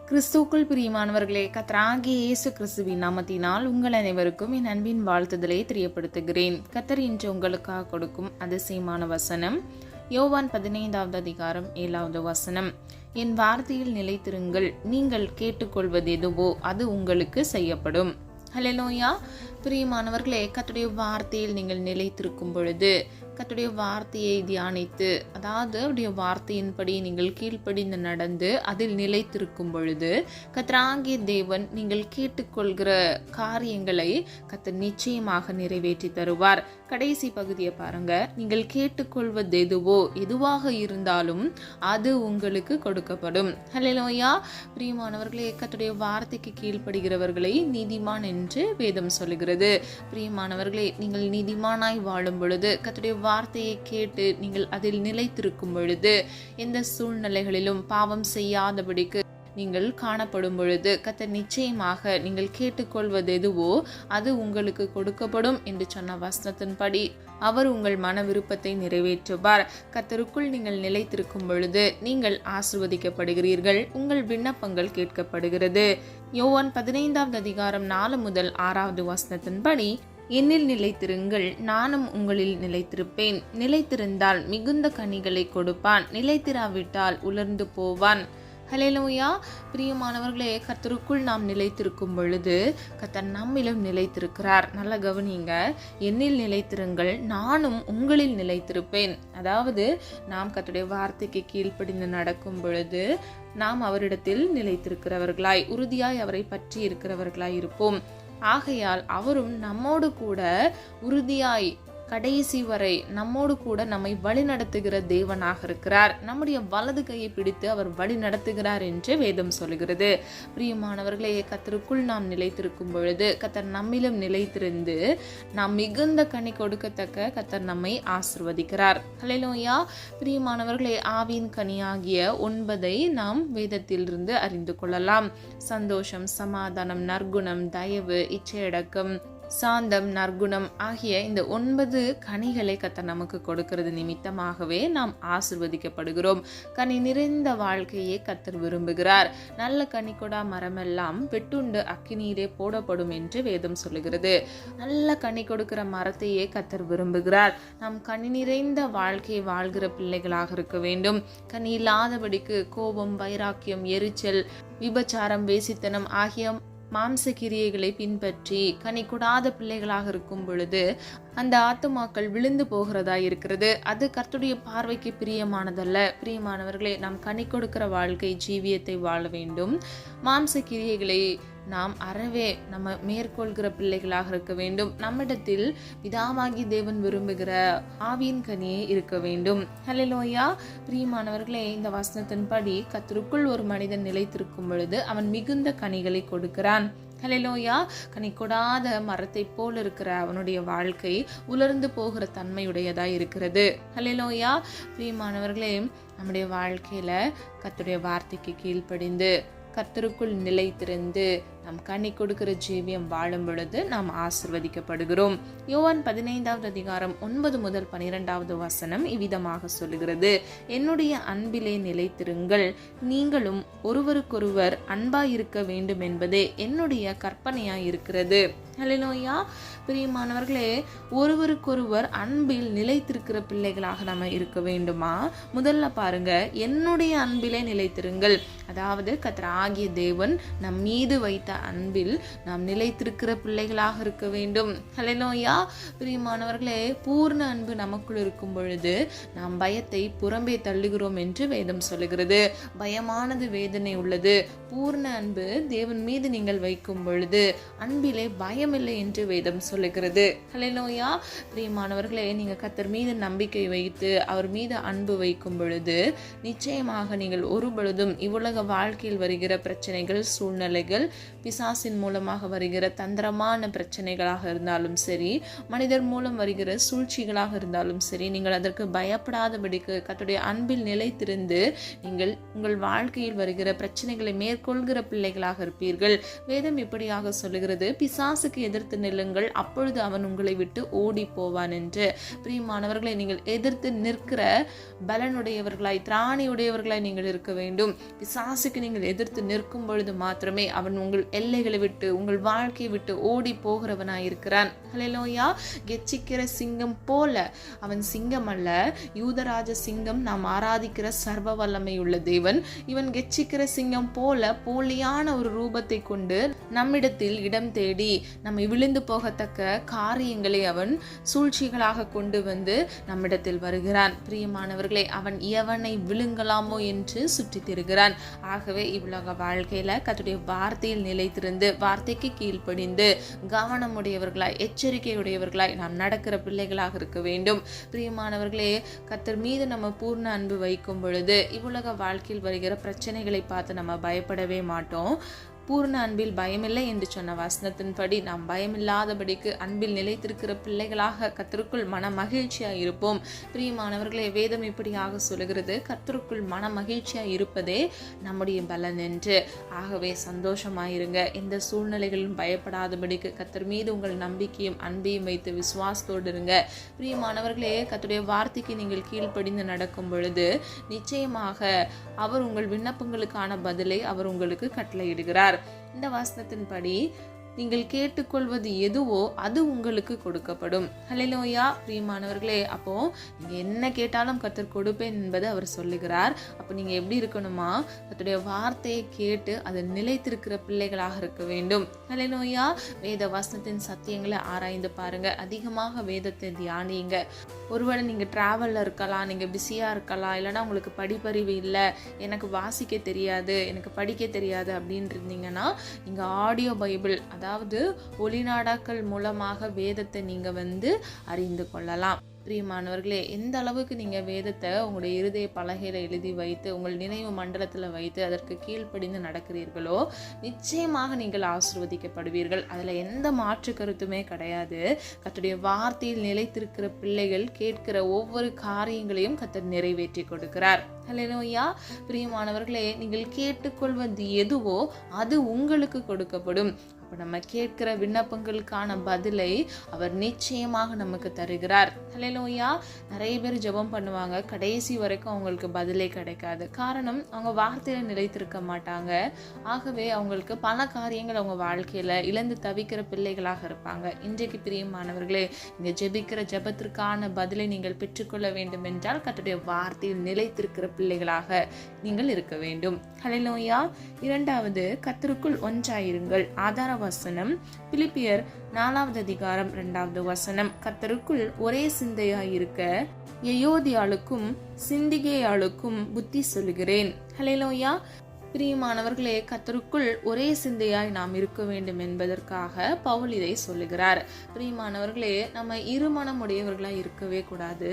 கிறிஸ்துவுக்குள் பிரியமானவர்களே, கர்த்தராகிய இயேசு கிறிஸ்துவின் நாமத்தினால் உங்கள் அனைவருக்கும் என் அன்பின் வாழ்த்துதலை தெரியப்படுத்துகிறேன். கர்த்தர் இன்று உங்களுக்காக கொடுக்கும் அதிசயமான வசனம் யோவான் 15வது அதிகாரம் 7வது வசனம். என் வார்த்தையில் நிலைத்திருங்கள், நீங்கள் கேட்டுக்கொள்வது எதுவோ அது உங்களுக்கு செய்யப்படும். ஹல்லேலூயா. பிரியமானவர்களே, கர்த்தருடைய வார்த்தையில் நீங்கள் நிலைத்திருக்கும் பொழுது, கர்த்தருடைய வார்த்தையை தியானித்து, அதாவது அவருடைய வார்த்தையின்படி நீங்கள் கீழ்ப்படிந்து நடந்து அதில் நிலைத்திருக்கும் பொழுது, கர்த்தராகிய தேவன் நீங்கள் கேட்டுக்கொள்கிற காரியங்களை கர்த்தர் நிச்சயமாக நிறைவேற்றி தருவார். கடைசி பகுதியை பாருங்க. நீங்கள் கேட்டுக்கொள்வது எதுவாக இருந்தாலும் அது உங்களுக்கு கொடுக்கப்படும். ஹல்லேலூயா. பிரியமானவர்களே, கர்த்தருடைய வார்த்தைக்கு கீழ்ப்படுகிறவர்களை நீதிமான் என்று வேதம் சொல்லுகிறது. பிரியமானவர்களே, நீங்கள் நீதிமானாய் வாழும் பொழுது, கர்த்தருடைய வார்த்தையை கேட்டு நீங்கள் அதில் நிலைத்திருக்கும் பொழுது, எந்த சூழ்நிலைகளிலும் பாவம் செய்யாதபடிக்கு நீங்கள் காணப்படும் பொழுது, கர்த்தர் நிச்சயமாக நீங்கள் கேட்டுக்கொள்வது எதுவோ அது உங்களுக்கு கொடுக்கப்படும் என்று சொன்ன வசனத்தின்படி அவர் உங்கள் மன விருப்பத்தை நிறைவேற்றுவார். கர்த்தருக்குள் நீங்கள் நிலைத்திருக்கும் பொழுது நீங்கள் ஆசீர்வதிக்கப்படுகிறீர்கள். உங்கள் விண்ணப்பங்கள் கேட்கப்படுகிறது. யோவான் 15வது அதிகாரம் 4 முதல் 6வது வசனத்தின்படி, என்னில் நிலைத்திருங்கள், நானும் உங்களில் நிலைத்திருப்பேன். நிலைத்திருந்தால் மிகுந்த கனிகளை கொடுப்பான், நிலைத்திராவிட்டால் உலர்ந்து போவான். ஹல்லேலூயா. பிரியமானவர்களே, கர்த்தருக்குள் நாம் நிலைத்திருக்கும் பொழுது கர்த்தர் நம்மிலும் நிலைத்திருக்கிறார். நல்ல கவனிங்க. என்னில் நிலைத்திருங்கள், நானும் உங்களில் நிலைத்திருப்பேன். அதாவது நாம் கர்த்தருடைய வார்த்தைக்கு கீழ்ப்படிந்து நடக்கும் பொழுது நாம் அவரிடத்தில் நிலைத்திருக்கிறவர்களாய், உறுதியாய் அவரை பற்றி இருக்கிறவர்களாய் இருப்போம். ஆகையால் அவரும் நம்மோடு கூட உறுதியாய் கடைசி வரை நம்மோடு கூட நம்மை வழி நடத்துகிற தேவனாக இருக்கிறார். நம்முடைய வலது கையை பிடித்து அவர் வழி நடத்துகிறார் என்று வேதம் சொல்லுகிறது. பிரியமானவர்களே, கர்த்தருக்குள் நாம் நிலைத்திருக்கும் பொழுது கர்த்தர் நம்மிலும் நிலைத்திருந்து நாம் மிகுந்த கனி கொடுக்கத்தக்க கர்த்தர் நம்மை ஆசீர்வதிக்கிறார். ஹல்லேலூயா. பிரியமானவர்களே, ஆவியின் கனியாகிய 9 நாம் வேதத்திலிருந்து அறிந்து கொள்ளலாம். சந்தோஷம், சமாதானம், நற்குணம், தயவு, இச்சையடக்கம், சாந்தம், நற்குணம் ஆகிய இந்த 9 கனிகளை கர்த்தர் நமக்கு கொடுக்கிறது நிமித்தமாகவே நாம் ஆசீர்வதிக்கப்படுகிறோம். கனி நிறைந்த வாழ்க்கையை கர்த்தர் விரும்புகிறார். நல்ல கனி கொடா மரமெல்லாம் வெட்டுண்டு அக்கினீரே போடப்படும் என்று வேதம் சொல்லுகிறது. நல்ல கனி கொடுக்கிற மரத்தையே கர்த்தர் விரும்புகிறார். நாம் கனி நிறைந்த வாழ்க்கையை வாழ்கிற பிள்ளைகளாக இருக்க வேண்டும். கனி இல்லாதபடிக்கு கோபம், வைராக்கியம், எரிச்சல், விபச்சாரம், வேசித்தனம் ஆகிய மாம்ச கிரியைகளை பின்பற்றி கனி கொடாத பிள்ளைகளாக இருக்கும் பொழுது அந்த ஆத்துமாக்கள் விழுந்து போகிறதா இருக்கிறது. அது கர்த்தருடைய பார்வைக்கு பிரியமானதல்ல. பிரியமானவர்களே, நாம் கனி கொடுக்கிற வாழ்க்கை ஜீவியத்தை வாழ வேண்டும். மாம்ச கிரியைகளை நாம் அறவே நம்ம மேற்கொள்கிற பிள்ளைகளாக இருக்க வேண்டும். நம்மிடத்தில் பிதாவாகி தேவன் விரும்புகிற ஆவியின் கனியே இருக்க வேண்டும். ஹல்லேலூயா. பிரியமானவர்களே, இந்த வசனத்தின்படி கர்த்தருக்குள் ஒரு மனிதன் நிலைத்திருக்கும் பொழுது அவன் மிகுந்த கனிகளை கொடுக்கிறான். ஹல்லேலூயா. கனி கொடாத மரத்தை போல் இருக்கிற அவனுடைய வாழ்க்கை உலர்ந்து போகிற தன்மையுடையதாய் இருக்கிறது. ஹல்லேலூயா. பிரியமானவர்களே, நம்முடைய வாழ்க்கையில கர்த்தருடைய வார்த்தைக்கு கீழ்ப்படிந்து கர்த்தருக்குள் நிலைத்திருந்து நாம் கனி கொடுக்கிற ஜீவியம் வாழும் பொழுது நாம் ஆசீர்வதிக்கப்படுகிறோம். யோவான் 15வது அதிகாரம் 9 முதல் 12வது வசனம் இவ்விதமாக சொல்லுகிறது. என்னுடைய அன்பிலே நிலைத்திருங்கள், நீங்களும் ஒருவருக்கொருவர் அன்பாய் இருக்க வேண்டும் என்பதே என்னுடைய கற்பனையாய் இருக்கிறது. ஹல்லேலூயா. பிரியமானவர்களே, ஒருவருக்கொருவர் அன்பில் நிலைத்திருக்கிற பிள்ளைகளாக நம்ம இருக்க வேண்டுமா? முதல்ல பாருங்க, என்னுடைய அன்பிலே நிலைத்திருங்கள். அதாவது கர்த்தராகிய தேவன் நம் மீது வைத்த அன்பில் நாம் நிலைத்திருக்கிற பிள்ளைகளாக இருக்க வேண்டும். ஹல்லேலூயா. பிரியமானவர்களே, பூர்ண அன்பு நமக்குள் இருக்கும் பொழுது நாம் பயத்தை புறம்பே தள்ளுகிறோம் என்று வேதம் சொல்லுகிறது. பயமானது வேதனை உள்ளது. பூர்ண அன்பு தேவன் மீது நீங்கள் வைக்கும் பொழுது அன்பிலே பயமில்லை என்று வேதம் சொல்லுகிறது. ஹல்லேலூயா. பிரியமானவர்களே, நீங்க கர்த்தர் மீது நம்பிக்கை வைத்து அவர் மீது அன்பு வைக்கும் பொழுது நிச்சயமாக நீங்கள் ஒரு பொழுதும் இவ்வுலக வாழ்க்கையில் வருகிற பிரச்சனைகள், சூழ்நிலைகள், பிசாசின் மூலமாக வருகிற தந்திரமான பிரச்சனைகளாக இருந்தாலும் சரி, மனிதர் மூலம் வருகிற சூழ்ச்சிகளாக இருந்தாலும் சரி, நீங்கள் அதற்கு பயப்படாதபடிக்கு கர்த்தருடைய அன்பில் நிலைத்திருந்து நீங்கள் உங்கள் வாழ்க்கையில் வருகிற பிரச்சனைகளை மேற்கொள்கிற பிள்ளைகளாக இருப்பீர்கள். வேதம் இப்படியாக சொல்லுகிறது, பிசாசுக்கு எதிர்த்து நில்லுங்கள், அப்பொழுது அவன் உங்களை விட்டு ஓடி போவான் என்று. பிரியமானவர்களை, நீங்கள் எதிர்த்து நிற்கிற பலனுடையவர்களாய், திராணியுடையவர்களாய் நீங்கள் இருக்க வேண்டும். பிசாசுக்கு நீங்கள் எதிர்த்து நிற்கும் பொழுது மாத்திரமே அவன் உங்கள் எல்லைகளை விட்டு, உங்கள் வாழ்க்கையை விட்டு ஓடி போகிறவனாய் இருக்கிறான். ஹல்லேலூயா. கெச்சிக்கிற சிங்கம் போல, அவன் சிங்கம் அல்ல, யூதராஜ சிங்கம், நாம் ஆராதிக்கிற சர்வ வல்லமை உள்ள தேவன். இவன் கெச்சிக்கிற சிங்கம் போல போலியான ஒரு ரூபத்தை கொண்டு நம்மிடத்தில் இடம் தேடி நம்மை விழுந்து போகத்தக்க காரியங்களை அவன் சூழ்ச்சிகளாக கொண்டு வந்து நம்மிடத்தில் வருகிறான். பிரியமானவர்களே, அவன் எவனை விழுங்கலாமோ என்று சுற்றி திரிகிறான். ஆகவே இவ்வுலக வாழ்க்கையில கர்த்தருடைய வார்த்தையில் நிலைத்திருந்து, வார்த்தைக்கு கீழ்ப்படிந்து, கவனமுடையவர்களாய், எச்சரிக்கையுடையவர்களாய் நாம் நடக்கிற பிள்ளைகளாக இருக்க வேண்டும். பிரியமானவர்களே, கர்த்தர் மீது நம்ம பூர்ண அன்பு வைக்கும் பொழுது இவ்வுலக வாழ்க்கையில் வருகிற பிரச்சனைகளை பார்த்து நம்ம பயப்படவே மாட்டோம். பூர்ண அன்பில் பயமில்லை என்று சொன்ன வசனத்தின்படி நாம் பயமில்லாதபடிக்கு அன்பில் நிலைத்திருக்கிற பிள்ளைகளாக கர்த்தருக்குள் மன மகிழ்ச்சியாக இருப்போம். பிரியமானவர்களே, வேதம் இப்படியாக சொல்லுகிறது, கர்த்தருக்குள் மன மகிழ்ச்சியாக இருப்பதே நம்முடைய பலன் என்று. ஆகவே சந்தோஷமாயிருங்க. எந்த சூழ்நிலைகளிலும் பயப்படாதபடிக்கு கர்த்தர் மீது உங்கள் நம்பிக்கையும் அன்பையும் வைத்து விசுவாசத்தோடு இருங்க. பிரியமானவர்களே, கர்த்தருடைய வார்த்தைக்கு நீங்கள் கீழ்ப்படிந்து நடக்கும் பொழுது நிச்சயமாக அவர் உங்கள் விண்ணப்பங்களுக்கான பதிலை அவர் உங்களுக்கு கட்டளையிடுகிறார். இந்த வசனத்தின்படி நீங்கள் கேட்டுக்கொள்வது எதுவோ அது உங்களுக்கு கொடுக்கப்படும். ஹல்லேலூயா. பிரியமானவர்களே, அப்போ நீங்க என்ன கேட்டாலும் கர்த்தர் கொடுப்பேன் என்பது அவர் சொல்லுகிறார். அப்போ நீங்க எப்படி இருக்கணுமா? கர்த்தருடைய வார்த்தையை கேட்டு அது நிலைத்திருக்கிற பிள்ளைகளாக இருக்க வேண்டும். ஹல்லேலூயா. வேத வசனத்தின் சத்தியங்களை ஆராய்ந்து பாருங்க. அதிகமாக வேதத்தை தியானிங்க. ஒருவேளை நீங்க டிராவல்ல இருக்கலாம், நீங்க பிஸியா இருக்கலாம், இல்லைன்னா உங்களுக்கு படிப்பறிவு இல்லை, எனக்கு வாசிக்க தெரியாது, எனக்கு படிக்க தெரியாது அப்படின்னு இருந்தீங்கன்னா நீங்க ஆடியோ பைபிள், அதாவது ஒளிநாடாக்கள் மூலமாக வேதத்தை நீங்க அறிந்து கொள்ளலாம். பிரியமானவர்களே, எந்த அளவுக்கு நீங்கள் வேதத்தை உங்களுடைய இருதய பலகையில் எழுதி வைத்து உங்கள் நினைவு மண்டலத்தில் வைத்து அதற்கு கீழ்ப்படிந்து நடக்கிறீர்களோ நிச்சயமாக நீங்கள் ஆசீர்வதிக்கப்படுவீர்கள். அதில் எந்த மாற்று கருத்துமே கிடையாது. கர்த்தருடைய வார்த்தையில் நிலைத்திருக்கிற பிள்ளைகள் கேட்கிற ஒவ்வொரு காரியங்களையும் கர்த்தர் நிறைவேற்றி கொடுக்கிறார். ஹல்லேலூயா. பிரியமானவர்களே, நீங்கள் கேட்டுக்கொள்வது எதுவோ அது உங்களுக்கு கொடுக்கப்படும். அப்போ நம்ம கேட்கிற விண்ணப்பங்களுக்கான பதிலை அவர் நிச்சயமாக நமக்கு தருகிறார். ஹல்லேலூயா. நிறைய பேர் ஜெபம் பண்ணுவாங்க, கடைசி வரைக்கும் அவங்களுக்கு பதிலே கிடைக்காது. காரணம், அவங்க வார்த்தையில் நிலைத்திருக்க மாட்டாங்க. ஆகவே அவங்களுக்கு பல காரியங்கள் அவங்க வாழ்க்கையில் இழந்து தவிக்கிற பிள்ளைகளாக இருப்பாங்க. இன்றைக்கு பிரியமானவர்களே, நீங்கள் ஜெபிக்கிற ஜெபத்திற்கான பதிலை நீங்கள் பெற்றுக்கொள்ள வேண்டும் என்றால் கர்த்தருடைய வார்த்தையில் நிலைத்திருக்கிற பிள்ளைகளாக நீங்கள் இருக்க வேண்டும். ஹல்லேலூயா. இரண்டாவது, கர்த்தருக்குள் ஒன்றாயிருங்கள். ஆதார வசனம் பிலிப்பியர் 4வது அதிகாரம் 2வது வசனம். கர்த்தருக்குள் ஒரே சிந்தையாயிருக்க யெயோதியாளுக்கும் சிந்திகேயாளுக்கும் புத்தி சொல்லுகிறேன். ஹல்லேலூயா. பிரியமானவர்களே, கர்த்தருக்குள் ஒரே சிந்தையாய் நாம் இருக்க வேண்டும் என்பதற்காக பவுல் இதை சொல்லுகிறார். பிரியமானவர்களே, நம்ம இருமனமுடையவர்களாய் இருக்கவே கூடாது.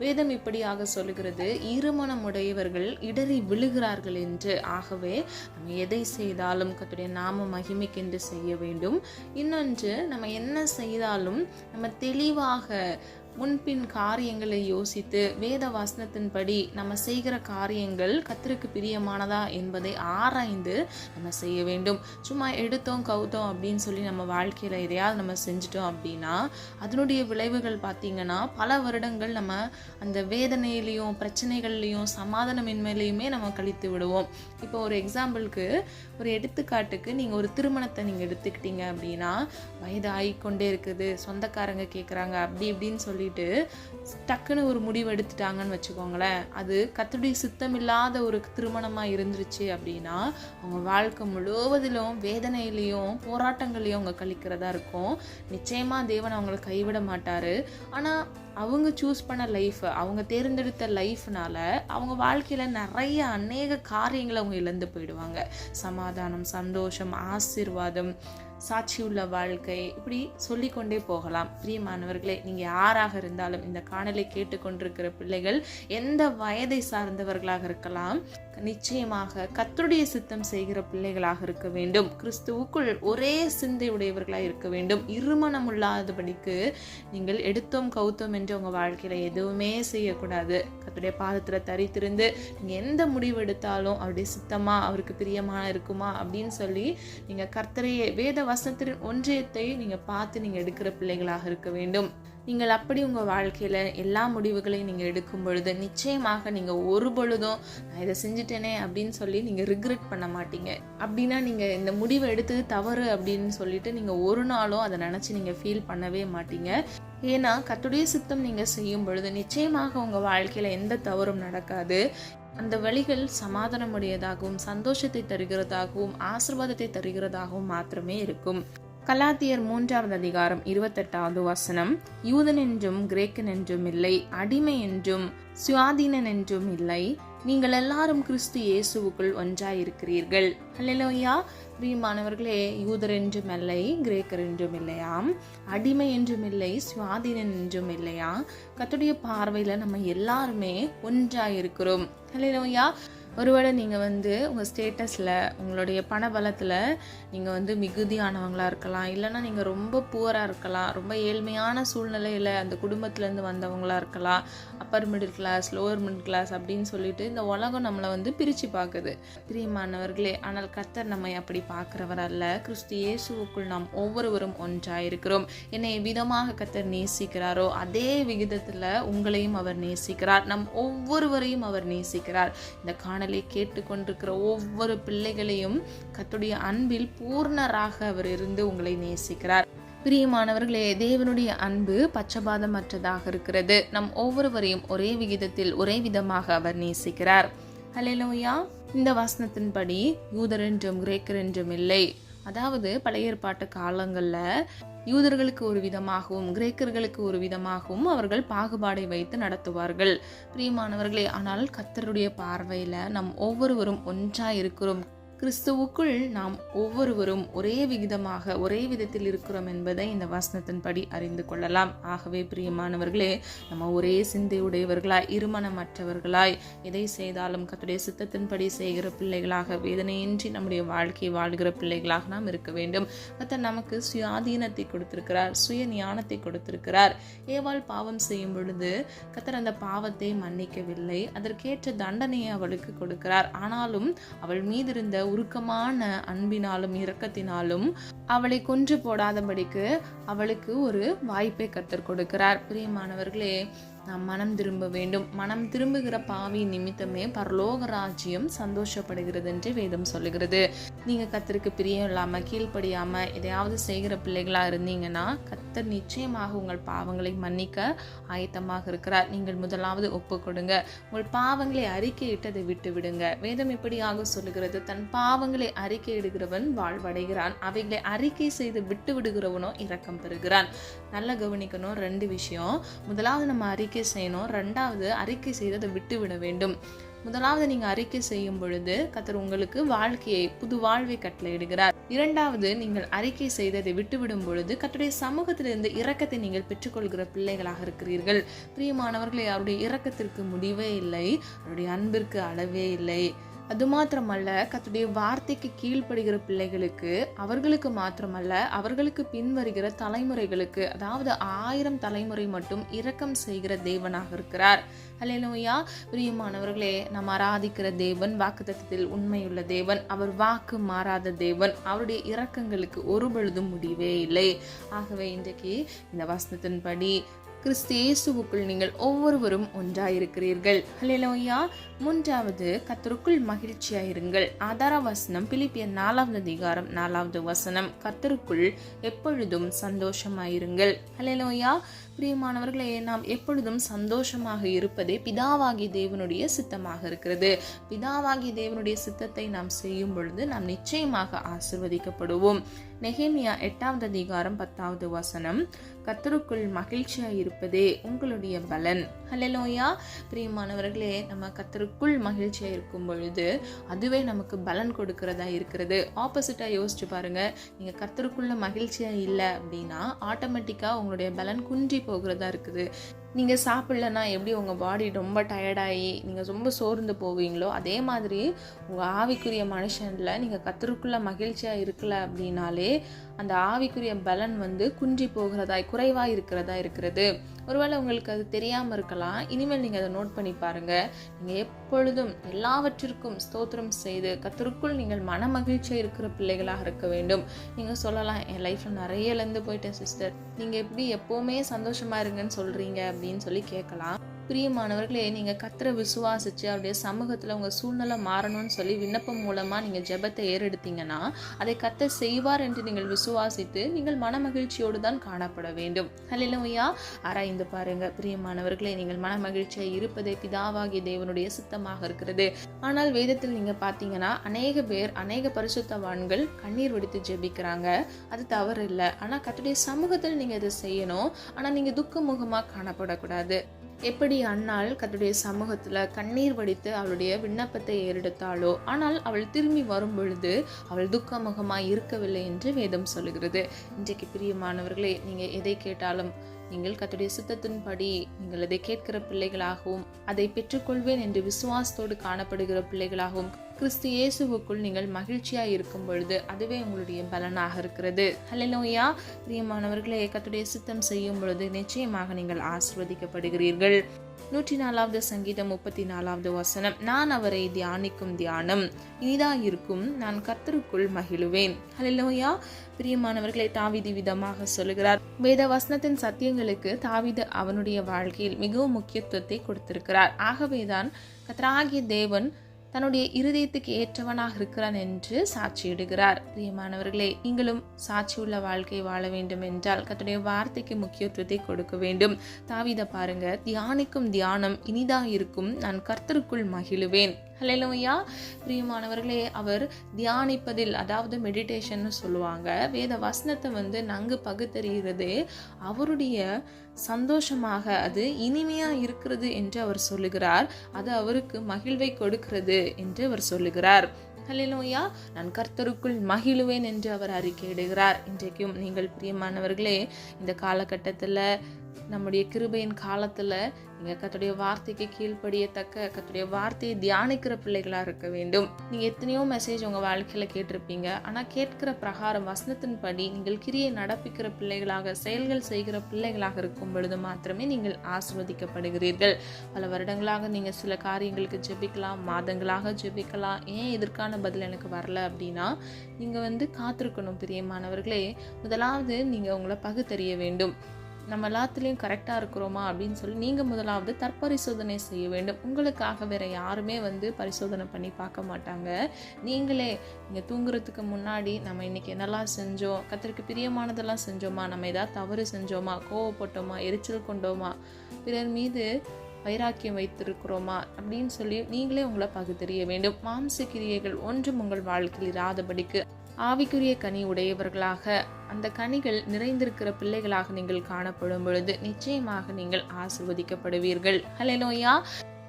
வேதம் இப்படியாக சொல்லுகிறது, இருமனமுடையவர்கள் இடறி விழுகிறார்கள் என்று. ஆகவே நம்ம எதை செய்தாலும் கர்த்தருடைய நாம மகிமைக்கென்று செய்ய வேண்டும். இன்னொன்று, நம்ம என்ன செய்தாலும் நம்ம தெளிவாக முன்பின் காரியங்களை யோசித்து வேத வசனத்தின்படி நம்ம செய்கிற காரியங்கள் கர்த்தருக்கு பிரியமானதா என்பதை ஆராய்ந்து நம்ம செய்ய வேண்டும். சும்மா எடுத்தோம் கவுத்தோம் அப்படின்னு சொல்லி நம்ம வாழ்க்கையில் எதையாவது நம்ம செஞ்சிட்டோம் அப்படின்னா அதனுடைய விளைவுகள் பார்த்திங்கன்னா பல வருடங்கள் நம்ம அந்த வேதனையிலையும் பிரச்சனைகள்லையும் சமாதானமின்மையிலையுமே நம்ம கழித்து விடுவோம். இப்போ ஒரு எக்ஸாம்பிளுக்கு, ஒரு எடுத்துக்காட்டுக்கு, நீங்கள் ஒரு திருமணத்தை நீங்கள் எடுத்துக்கிட்டீங்க அப்படின்னா வயது ஆகிக்கொண்டே இருக்குது, சொந்தக்காரங்க கேட்குறாங்க, அப்படி இப்படின்னு சொல்லிட்டு டக்குன்னு ஒரு முடிவு எடுத்துட்டாங்கன்னு வச்சுக்கோங்களேன். அது கர்த்தருடைய சித்தம் இல்லாத ஒரு திருமணமாக இருந்துருச்சு அப்படின்னா அவங்க வாழ்க்கை முழுவதிலும் வேதனையிலையும் போராட்டங்களையும் அவங்க கழிக்கிறதா இருக்கும். நிச்சயமாக தேவன் அவங்களை கைவிட மாட்டார். ஆனால் அவங்க சூஸ் பண்ண லைஃப், அவங்க தேர்ந்தெடுத்த லைஃப்னால அவங்க வாழ்க்கையில் நிறைய அநேக காரியங்களை அவங்க இழந்து போயிடுவாங்க. சமாதானம், சந்தோஷம், ஆசீர்வாதம், சாட்சியுள்ள வாழ்க்கை, இப்படி சொல்லிக்கொண்டே போகலாம். பிரியமானவர்களே, நீங்கள் யாராக இருந்தாலும் இந்த காணலை கேட்டுக்கொண்டிருக்கிற பிள்ளைகள் எந்த வயதை சார்ந்தவர்களாக இருக்கலாம், நிச்சயமாக கர்த்தருடைய சித்தம் செய்கிற பிள்ளைகளாக இருக்க வேண்டும். கிறிஸ்துவுக்குள் ஒரே சிந்தை உடையவர்களாக இருக்க வேண்டும். இருமனம் இல்லாதபடிக்கு நீங்கள் எடுத்தோம் கவுத்தோம் என்று உங்க வாழ்க்கையில எதுவுமே செய்யக்கூடாது. கர்த்தருடைய பாதத்துல தரித்திருந்து நீங்க எந்த முடிவு எடுத்தாலும் அவருடைய சித்தமா, அவருக்கு பிரியமான இருக்குமா அப்படின்னு சொல்லி நீங்க கர்த்தரையே வேத வசனத்தின் ஒன்றியத்தை நீங்க பார்த்து நீங்க எடுக்கிற பிள்ளைகளாக இருக்க வேண்டும். நீங்கள் அப்படி உங்கள் வாழ்க்கையில் எல்லா முடிவுகளையும் நீங்கள் எடுக்கும் பொழுது நிச்சயமாக நீங்கள் ஒரு பொழுதும் நான் இதை செஞ்சுட்டேனே அப்படின்னு சொல்லி நீங்கள் ரிக்ரெட் பண்ண மாட்டீங்க. அப்படின்னா நீங்கள் இந்த முடிவை எடுத்தது தவறு அப்படின்னு சொல்லிட்டு நீங்கள் ஒரு நாளும் அதை நினச்சி நீங்கள் ஃபீல் பண்ணவே மாட்டீங்க. ஏன்னா கர்த்தருடைய சித்தம் நீங்கள் செய்யும் பொழுது நிச்சயமாக உங்கள் வாழ்க்கையில் எந்த தவறும் நடக்காது. அந்த வழிகள் சமாதானமுடையதாகவும் சந்தோஷத்தை தருகிறதாகவும் ஆசீர்வாதத்தை தருகிறதாகவும் மாத்திரமே இருக்கும். கலாத்தியர் 3வது அதிகாரம் 28வது வசனம், யூதன் என்றும் கிரேக்கன் என்றும் இல்லை, அடிமை என்றும் சுயாதீனன் என்றும் இல்லை, நீங்கள் எல்லாரும் கிறிஸ்து இயேசுவுக்குள் ஒன்றாயிருக்கிறீர்கள். அல்லேலூயா. பிரியமானவர்களே, யூதர் என்றும் இல்லை, கிரேக்கர் என்றும் இல்லையாம், அடிமை என்றும் இல்லை, சுயாதீனன் என்றும் இல்லையா. கர்த்தருடைய பார்வையில நம்ம எல்லாருமே ஒன்றாயிருக்கிறோம். அல்லேலூயா. ஒருவேளை நீங்கள் உங்கள் ஸ்டேட்டஸில் உங்களுடைய பண பலத்தில் நீங்கள் மிகுதியானவங்களாக இருக்கலாம், இல்லைன்னா நீங்கள் ரொம்ப புவராக இருக்கலாம், ரொம்ப ஏழ்மையான சூழ்நிலையில் அந்த குடும்பத்துலேருந்து வந்தவங்களாக இருக்கலாம், upper middle class, lower middle class அப்படின்னு சொல்லிட்டு இந்த உலகம் நம்மளை பிரித்து பார்க்குது. பிரியமானவர்களே, ஆனால் கர்த்தர் நம்மை அப்படி பார்க்குறவர் அல்ல. கிறிஸ்து இயேசுவுக்குள் நாம் ஒவ்வொருவரும் ஒன்றாயிருக்கிறோம். என்னை விதமாக கர்த்தர் நேசிக்கிறாரோ அதே விகிதத்தில் உங்களையும் அவர் நேசிக்கிறார். நம் ஒவ்வொருவரையும் அவர் நேசிக்கிறார். இந்த கேட்டுக்கொண்டிருக்கிற ஒவ்வொரு பிள்ளைகளையும் கர்த்தருடைய அன்பில் பூர்ணராக அவர் இருந்து உங்களை நேசிக்கிறார். பிரியமானவர்களே, தேவனுடைய அன்பு பட்சபாதமற்றதாக இருக்கிறது. நம் ஒவ்வொருவரையும் ஒரே விகிதத்தில் ஒரே விதமாக அவர் நேசிக்கிறார். அல்லேலூயா. இந்த வசனத்தின்படி யூதர் என்றும் கிரேக்கர் என்றும் இல்லை. அதாவது பழைய ஏற்பாட்டு காலங்களில் யூதர்களுக்கு ஒரு விதமாகவும் கிரேக்கர்களுக்கு ஒரு விதமாகவும் அவர்கள் பாகுபாடை வைத்து நடத்துவார்கள். பிரியமானவர்களே, ஆனால் கர்த்தருடைய பார்வையில் நம் ஒவ்வொருவரும் ஒன்றாக இருக்கிறோம். கிறிஸ்துவுக்குள் நாம் ஒவ்வொருவரும் ஒரே விகிதமாக ஒரே விதத்தில் இருக்கிறோம் என்பதை இந்த வசனத்தின்படி அறிந்து கொள்ளலாம். ஆகவே பிரியமானவர்களே, நம்ம ஒரே சிந்தை உடையவர்களாய், இருமனமற்றவர்களாய், எதை செய்தாலும் கர்த்தருடைய சித்தத்தின்படி செய்கிற பிள்ளைகளாக, வேதனையின்றி நம்முடைய வாழ்க்கையை வாழ்கிற பிள்ளைகளாக நாம் இருக்க வேண்டும். கர்த்தர் நமக்கு சுயாதீனத்தை கொடுத்திருக்கிறார், சுய ஞானத்தை கொடுத்திருக்கிறார். ஏவாள் பாவம் செய்யும் பொழுது கர்த்தர் அந்த பாவத்தை மன்னிக்கவில்லை, அதற்கேற்ற தண்டனையை அவளுக்கு கொடுக்கிறார். ஆனாலும் அவள் மீது இருந்த உருக்கமான அன்பினாலும் இரக்கத்தினாலும் அவளை கொன்று போடாதபடிக்கு அவளுக்கு ஒரு வாய்ப்பை கர்த்தர் கொடுக்கிறார். பிரியமானவர்களே, நாம் மனம் திரும்ப வேண்டும். மனம் திரும்புகிற பாவி நிமித்தமே பரலோக ராஜ்யம் சந்தோஷப்படுகிறது என்று வேதம் சொல்லுகிறது. நீங்கள் கர்த்தருக்கு பிரியம் இல்லாமல் கீழ்ப்படியாமல் எதையாவது செய்கிற பிள்ளைகளாக இருந்தீங்கன்னா கர்த்தர் நிச்சயமாக உங்கள் பாவங்களை மன்னிக்க ஆயத்தமாக இருக்கிறார். நீங்கள் முதலாவது ஒப்பு கொடுங்க. உங்கள் பாவங்களை அறிக்கையிட்டதை விட்டு விடுங்க. வேதம் இப்படியாக சொல்லுகிறது, தன் பாவங்களை அறிக்கையிடுகிறவன் வாழ்வடைகிறான், அவைகளை அறிக்கை செய்து விட்டு விடுகிறவனோ இரக்கம் பெறுகிறான். நல்லா கவனிக்கணும், 2 விஷயம். முதலாவது நம்ம அறிக்கை செய்யணும், 2வது அறிக்கை செய்து அதை விட்டு விட வேண்டும். முதலாவது நீங்க அறிக்கை செய்யும் பொழுது கர்த்தர் உங்களுக்கு வாழ்க்கையை, புது வாழ்வை கட்டளையிடுகிறார். 2வது நீங்கள் அறிக்கை செய்ததை விட்டுவிடும் பொழுது கர்த்தருடைய சமூகத்திலிருந்து இரக்கத்தை நீங்கள் பெற்றுக்கொள்கிற பிள்ளைகளாக இருக்கிறீர்கள். பிரியமானவர்களே, அவருடைய இரக்கத்திற்கு முடிவே இல்லை, அவருடைய அன்பிற்கு அளவே இல்லை. அது மாத்திரமல்ல, கர்த்தருடைய வார்த்தைக்கு கீழ்ப்படுகிற பிள்ளைகளுக்கு, அவர்களுக்கு மாத்திரமல்ல, அவர்களுக்கு பின்வருகிற தலைமுறைகளுக்கு, அதாவது 1000 தலைமுறை மட்டும் இரக்கம் செய்கிற தேவனாக இருக்கிறார். அல்லேலூயா. பிரியமானவர்களே, நாம் ஆராதிக்கிற தேவன் வாக்குத்தத்தத்தில் உண்மையுள்ள தேவன், அவர் வாக்கு மாறாத தேவன், அவருடைய இரக்கங்களுக்கு ஒரு பொழுதும் முடிவே இல்லை. ஆகவே இன்றைக்கு இந்த வசனத்தின்படி கிறிஸ்து இயேசுவுக்குள் நீங்கள் ஒவ்வொருவரும் ஒன்றாயிருக்கிறீர்கள். அல்லேலூயா. 3வது, கர்த்தருக்குள் மகிழ்ச்சியாயிருங்கள். ஆதார வசனம் பிலிப்பியர் 4வது அதிகாரம் 4வது வசனம், கர்த்தருக்குள் எப்பொழுதும் சந்தோஷமாயிருங்கள். அல்லேலூயா. பிரியமானவர்களே, நாம் எப்பொழுதும் சந்தோஷமாக இருப்பதே பிதாவாகிய தேவனுடைய சித்தமாக இருக்கிறது. பிதாவாகிய தேவனுடைய சித்தத்தை நாம் செய்யும் பொழுது நாம் நிச்சயமாக ஆசீர்வதிக்கப்படுவோம். நெகேமியா 8வது அதிகாரம் 10வது வசனம், கர்த்தருக்குள் மகிழ்ச்சியாக இருப்பதே உங்களுடைய பலன். அல்லேலூயா. பிரியமானவர்களே, நம்ம கர்த்தருக்குள் மகிழ்ச்சியா இருக்கும் பொழுது அதுவே நமக்கு பலன் கொடுக்கிறதா இருக்கிறது. ஆப்போசிட்டா யோசிச்சு பாருங்க, நீங்க கர்த்தருக்குள்ள மகிழ்ச்சியா இல்லை அப்படின்னா ஆட்டோமேட்டிக்கா உங்களுடைய பலன் குன்றி போகிறதா இருக்குது. நீங்கள் சாப்பிட்லன்னா எப்படி உங்கள் பாடி ரொம்ப டயர்டாகி நீங்கள் ரொம்ப சோர்ந்து போவீங்களோ, அதே மாதிரி உங்கள் ஆவிக்குரிய மனுஷனில் நீங்கள் கர்த்தருக்குள்ள மகிழ்ச்சியாக இருக்கல அப்படின்னாலே அந்த ஆவிக்குரிய பலன் குன்றி குறைவாக இருக்கிறது. ஒருவேளை உங்களுக்கு அது தெரியாமல் இருக்கலாம். இனிமேல் நீங்கள் அதை நோட் பண்ணி பாருங்கள். நீங்கள் எப்பொழுதும் எல்லாவற்றிற்கும் ஸ்தோத்திரம் செய்து கர்த்தருக்குள் நீங்கள் மன மகிழ்ச்சியாக இருக்கிற பிள்ளைகளாக இருக்க வேண்டும். நீங்கள் சொல்லலாம், என் லைஃப்பில் நிறைய இழந்து போயிட்டேன் சிஸ்டர், நீங்கள் எப்படி எப்போவுமே சந்தோஷமாக இருங்கன்னு சொல்கிறீங்க அப்படின்னு சொல்லி கேட்கலாம். பிரியமானவர்களே, நீங்கள் கர்த்தரை விசுவாசித்து அவருடைய சமூகத்தில் உங்கள் சூழ்நிலை மாறணும்னு சொல்லி விண்ணப்பம் மூலமாக நீங்கள் ஜெபத்தை ஏறெடுத்தீங்கன்னா அதை கர்த்தர் செய்வார் என்று நீங்கள் விசுவாசித்து நீங்கள் மன மகிழ்ச்சியோடு தான் காணப்பட வேண்டும். ஹல்லேலூயா. ஆராய்ந்து பாருங்க பிரியமானவர்களே, நீங்கள் மன மகிழ்ச்சியாக இருப்பதே பிதாவாகிய தேவனுடைய சித்தமாக இருக்கிறது. ஆனால் வேதத்தில் நீங்கள் பார்த்தீங்கன்னா அநேக பேர், அநேக பரிசுத்தவான்கள் கண்ணீர் வடித்து ஜெபிக்கிறாங்க. அது தவறு இல்லை. ஆனால் கர்த்தருடைய சமூகத்தில் நீங்கள் இதை செய்யணும். ஆனால் நீங்கள் துக்க முகமாக காணப்படக்கூடாது. எப்படி அன்னாள் கர்த்தருடைய சமூகத்துல கண்ணீர் வடித்து அவளுடைய விண்ணப்பத்தை ஏறெடுத்தாளோ, ஆனால் அவள் திரும்பி வரும் பொழுது அவள் துக்கமுகமாய் இருக்கவில்லை என்று வேதம் சொல்லுகிறது. இன்றைக்கு பிரியமானவர்களே, நீங்க எதை கேட்டாலும் நீங்கள் கர்த்தருடைய சித்தத்தின்படி நீங்கள் அதை கேட்கிற பிள்ளைகளாகவும் அதை பெற்றுக்கொள்வேன் என்று விசுவாசத்தோடு காணப்படுகிற பிள்ளைகளாகவும் கிறிஸ்து இயேசுவுக்குள் நீங்கள் மகிழ்ச்சியாக இருக்கும் பொழுது அதுவே உங்களுடைய பலனாக இருக்கிறது. ஹல்லேலூயா. பிரியமானவர்களே, கர்த்தருடைய சித்தம் செய்யும் பொழுது நிச்சயமாக நீங்கள் ஆசீர்வதிக்கப்படுகிறீர்கள். 104வது சங்கீதம் 34வது வசனம், நான் அவரை தியானிக்கும் தியானம் இனிதாயிருக்கும், நான் கர்த்தருக்குள் மகிழுவேன். ஹல்லேலூயா. பிரியமானவர்களை, தாவீது விதமாக சொல்லுகிறார். வேத வசனத்தின் சத்தியங்களுக்கு தாவீது அவனுடைய வாழ்க்கையில் மிகவும் முக்கியத்துவத்தை கொடுத்திருக்கிறார். ஆகவேதான் கர்த்தராகிய தேவன் தன்னுடைய இருதயத்துக்கு ஏற்றவனாக இருக்கிறான் என்று சாட்சியிடுகிறார். பிரியமானவர்களே, நீங்களும் சாட்சியுள்ள வாழ்க்கை வாழ வேண்டும் என்றால் கர்த்தருடைய வார்த்தைக்கு முக்கியத்துவத்தை கொடுக்க வேண்டும். தாவீதை பாருங்க, தியானிக்கும் தியானம் இனிதா இருக்கும், நான் கர்த்தருக்குள் மகிழுவேன். ஹல்லேலூயா. பிரியமானவர்களே, அவர் தியானிப்பதில், அதாவது மெடிடேஷன் சொல்லுவாங்க, வேத வசனத்தை நன்கு பகுத்தறிகிறது அவருடைய சந்தோஷமாக, அது இனிமையா இருக்கிறது என்று அவர் சொல்லுகிறார். அது அவருக்கு மகிழ்வை கொடுக்கிறது என்று அவர் சொல்லுகிறார். ஹல்லேலூயா. நான் கர்த்தருக்குள் மகிழுவேன் என்று அவர் அறிக்கையிடுகிறார். இன்றைக்கும் நீங்கள் பிரியமானவர்களே, இந்த காலகட்டத்தில், நம்முடைய கிருபையின் காலத்துல நீங்க கர்த்தருடைய வார்த்தைக்கு கீழ்ப்படியத்தக்க, கர்த்தருடைய வார்த்தையை தியானிக்கிற பிள்ளைகளா இருக்க வேண்டும். நீங்க எத்தனையோ மெசேஜ் உங்க வாழ்க்கையில கேட்டிருப்பீங்க. ஆனா கேட்கிற பிரகாரம் வசனத்தின்படி நீங்கள் கிரியை நடப்பிக்கிற பிள்ளைகளாக, செயல்கள் செய்கிற பிள்ளைகளாக இருக்கும் பொழுது மாத்திரமே நீங்கள் ஆசீர்வதிக்கப்படுகிறீர்கள். பல வருடங்களாக நீங்க சில காரியங்களுக்கு ஜெபிக்கலாம், மாதங்களாக ஜெபிக்கலாம். ஏன் இதற்கான பதில் எனக்கு வரல அப்படின்னா, நீங்க காத்திருக்கணும். பிரியமானவர்களே, முதலாவது நீங்க உங்களை பகுத்தறிய வேண்டும். நம்ம எல்லாத்துலேயும் கரெக்டாக இருக்கிறோமா அப்படின்னு சொல்லி நீங்கள் முதலாவது தற்பரிசோதனை செய்ய வேண்டும். உங்களுக்காக வேற யாருமே பரிசோதனை பண்ணி பார்க்க மாட்டாங்க. நீங்களே நீங்கள் தூங்குறதுக்கு முன்னாடி நம்ம இன்னைக்கு என்னெல்லாம் செஞ்சோம், கர்த்தருக்கு பிரியமானதெல்லாம் செஞ்சோமா, நம்ம ஏதாவது தவறு செஞ்சோமா, கோவப்பட்டோமா, எரிச்சல் கொண்டோமா, பிறர் மீது வைராக்கியம் வைத்திருக்கிறோமா அப்படின்னு சொல்லி நீங்களே உங்களை பகுத்தறிய வேண்டும். மாம்ச கிரியைகள் ஒன்றும் உங்கள் வாழ்க்கையில் இராதபடிக்கு ஆவிக்குரிய கனி உடையவர்களாக, அந்த கனிகள் நிறைந்திருக்கிற பிள்ளைகளாக நீங்கள் காணப்படும் பொழுது நிச்சயமாக நீங்கள் ஆசீர்வதிக்கப்படுவீர்கள். ஹல்லேலூயா.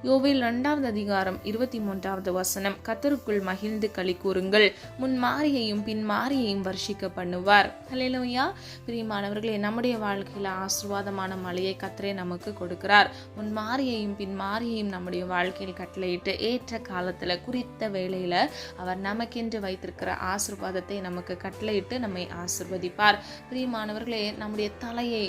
யோவேல் 2வது அதிகாரம் 23வது வசனம், கர்த்தருக்குள் மகிழ்ந்து களி கூறுங்கள், முன் மாரியையும் பின் மாரியையும் வர்ஷிக்க பண்ணுவார். ஹல்லேலூயா. பிரியமானவர்களே, நம்முடைய வாழ்க்கையில ஆசீர்வாதமான மழையை கர்த்தரே நமக்கு கொடுக்கிறார். முன் மாரியையும் பின் மாரியையும் நம்முடைய வாழ்க்கையில் கட்டளையிட்டு ஏற்ற காலத்துல, குறித்த வேளையில அவர் நமக்கென்று வைத்திருக்கிற ஆசீர்வாதத்தை நமக்கு கட்டளையிட்டு நம்மை ஆசீர்வதிப்பார். பிரியமானவர்களே, நம்முடைய தலையை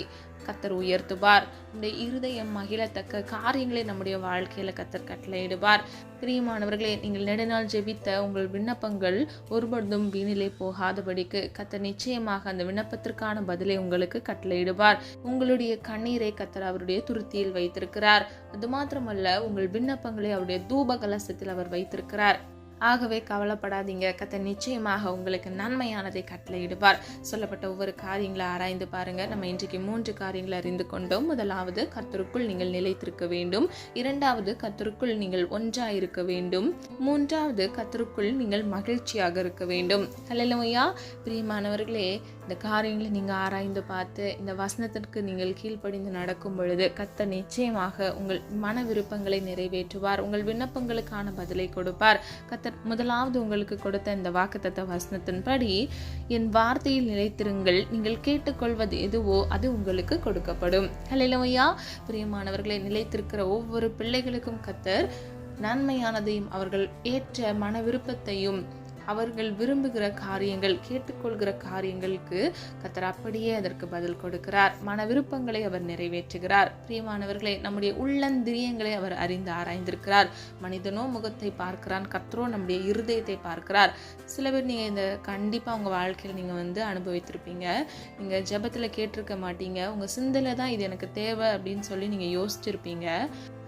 கர்த்தர் உயர்த்துவார். நம்முடைய இருதயம் மகிழத்தக்க காரியங்களை நம்முடைய வாழ்க்கையில கர்த்தர் கட்டளையிடுவார். பிரியமானவர்களே, நீங்கள் நெடுநாள் ஜெபித்த உங்கள் விண்ணப்பங்கள் ஒருபொழுதும் வீணிலே போகாதபடிக்கு கர்த்தர் நிச்சயமாக அந்த விண்ணப்பத்திற்கான பதிலை உங்களுக்கு கட்டளையிடுவார். உங்களுடைய கண்ணீரை கர்த்தர் அவருடைய துருத்தியில் வைத்திருக்கிறார். அது மாத்திரமல்ல, உங்கள் விண்ணப்பங்களை அவருடைய தூப கலசத்தில் அவர் வைத்திருக்கிறார். ஆகவே கவலைப்படாதீங்க, கர்த்தர் நிச்சயமாக உங்களுக்கு நன்மையானதை கட்டளையிடுவார். சொல்லப்பட்ட ஒவ்வொரு காரியங்களை ஆராய்ந்து பாருங்க. நம்ம இன்றைக்கு 3 காரியங்களை அறிந்து கொண்டோம். முதலாவது, கர்த்தருக்குள் நீங்கள் நிலைத்திருக்க வேண்டும். 2வது, கர்த்தருக்குள் நீங்கள் ஒன்றாயிருக்க வேண்டும். 3வது, கர்த்தருக்குள் நீங்கள் மகிழ்ச்சியாக இருக்க வேண்டும். ஹல்லேலூயா. பிரியமானவர்களே, இந்த காரியங்களை நீங்கள் ஆராய்ந்து பார்த்து இந்த வசனத்திற்கு நீங்கள் கீழ்ப்படிந்து நடக்கும் பொழுது கர்த்தர் நிச்சயமாக உங்கள் மன விருப்பங்களை நிறைவேற்றுவார். உங்கள் விண்ணப்பங்களுக்கான பதிலை கொடுப்பார். கர்த்தர் கர்த்தர் முதலாவது உங்களுக்கு கொடுத்த இந்த வாக்குத்தத்த வசனத்தின்படி, என் வார்த்தையில் நிலைத்திருங்கள், நீங்கள் கேட்டுக்கொள்வது எதுவோ அது உங்களுக்கு கொடுக்கப்படும். ஹல்லேலூயா. பிரியமானவர்களை, நிலைத்திருக்கிற ஒவ்வொரு பிள்ளைகளுக்கும் கர்த்தர் நன்மையானதையும் அவர்கள் ஏற்ற மன விருப்பத்தையும் அவர்கள் விரும்புகிற காரியங்கள், கேட்டுக்கொள்கிற காரியங்களுக்கு கர்த்தர் அப்படியே அதற்கு பதில் கொடுக்கிறார். மன விருப்பங்களை அவர் நிறைவேற்றுகிறார். பிரியமானவர்களே, நம்முடைய உள்ளந்திரியங்களை அவர் அறிந்து ஆராய்ந்திருக்கிறார். மனிதனோ முகத்தை பார்க்கிறான், கர்த்தரோ நம்முடைய இருதயத்தை பார்க்கிறார். சில பேர் நீங்கள் இந்த கண்டிப்பாக உங்கள் வாழ்க்கையில் நீங்கள் அனுபவித்திருப்பீங்க. நீங்கள் ஜெபத்தில் கேட்டிருக்க மாட்டீங்க, உங்கள் சிந்தையில் தான் இது எனக்கு தேவை அப்படின்னு சொல்லி நீங்கள் யோசிச்சிருப்பீங்க.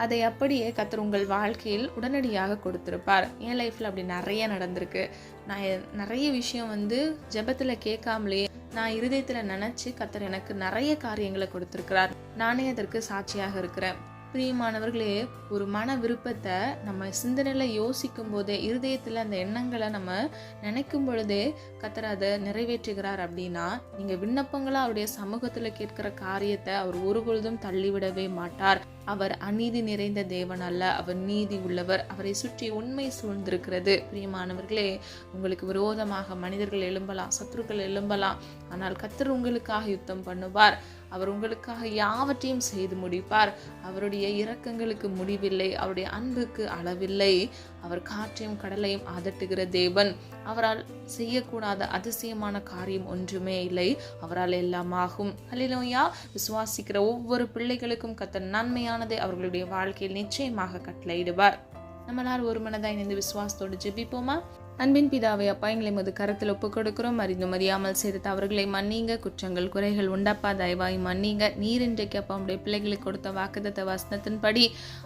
அதை அப்படியே கர்த்தர் உங்கள் வாழ்க்கையில் உடனடியாக கொடுத்திருப்பார். என் லைஃப்பில் அப்படி நிறைய நடந்திருக்கு. நான் நிறைய விஷயம் ஜெபத்தில் கேட்காமலே நான் இருதயத்தில் நினச்சி கர்த்தர் எனக்கு நிறைய காரியங்களை கொடுத்துருக்கிறார். நானே அதற்கு சாட்சியாக இருக்கிறேன். பிரியமானவர்களே, ஒரு மன விருப்பத்தை நம்ம சிந்தனையில் யோசிக்கும் போதே, இருதயத்தில் அந்த எண்ணங்களை நம்ம நினைக்கும் பொழுதே கர்த்தர் அதை நிறைவேற்றுகிறார். அப்படின்னா நீங்கள் விண்ணப்பங்களாக அவருடைய சமூகத்தில் கேட்கிற காரியத்தை அவர் ஒருபொழுதும் தள்ளிவிடவே மாட்டார். அவர் அநீதி நிறைந்த தேவன் அல்ல, அவர் நீதி உள்ளவர். அவரை சுற்றி உண்மை சூழ்ந்திருக்கிறது. பிரியமானவர்களே, உங்களுக்கு விரோதமாக மனிதர்கள் எழும்பலாம், சத்துருக்கள் எழும்பலாம், ஆனால் கர்த்தர் உங்களுக்காக யுத்தம் பண்ணுவார். அவர் உங்களுக்காக யாவற்றையும் செய்து முடிப்பார். அவருடைய இரக்கங்களுக்கு முடிவில்லை, அவருடைய அன்புக்கு அளவில்லை. அவர் காற்றையும் கடலையும் அதட்டுகிற தேவன். அவரால் செய்யக்கூடாத அதிசயமான காரியம் ஒன்றுமே இல்லை. அவரால் எல்லாம் ஆகும். ஹல்லேலூயா. விசுவாசிக்கிற ஒவ்வொரு பிள்ளைகளுக்கும் கர்த்தர் நன்மையானதை அவர்களுடைய வாழ்க்கையில் நிச்சயமாக கட்டளையிடுவார். நம்மளால் ஒரு மனதாய் இணைந்து விசுவாசத்தோடு ஜெபிப்போமா? அன்பின் பிதாவே, அப்பா, எங்களை மது கரத்தில் ஒப்புக் கொடுக்கிறோம். அறிந்தும் அறியாமல் செய்த தவறுகளை மன்னிங்க, குற்றங்கள் குறைகள் உண்டப்பா தயவாய் மன்னிங்க. நீர் இன்றைக்கு அப்பா உடைய பிள்ளைகளுக்கு கொடுத்த வாக்குத்தத்த வசனத்தின்படி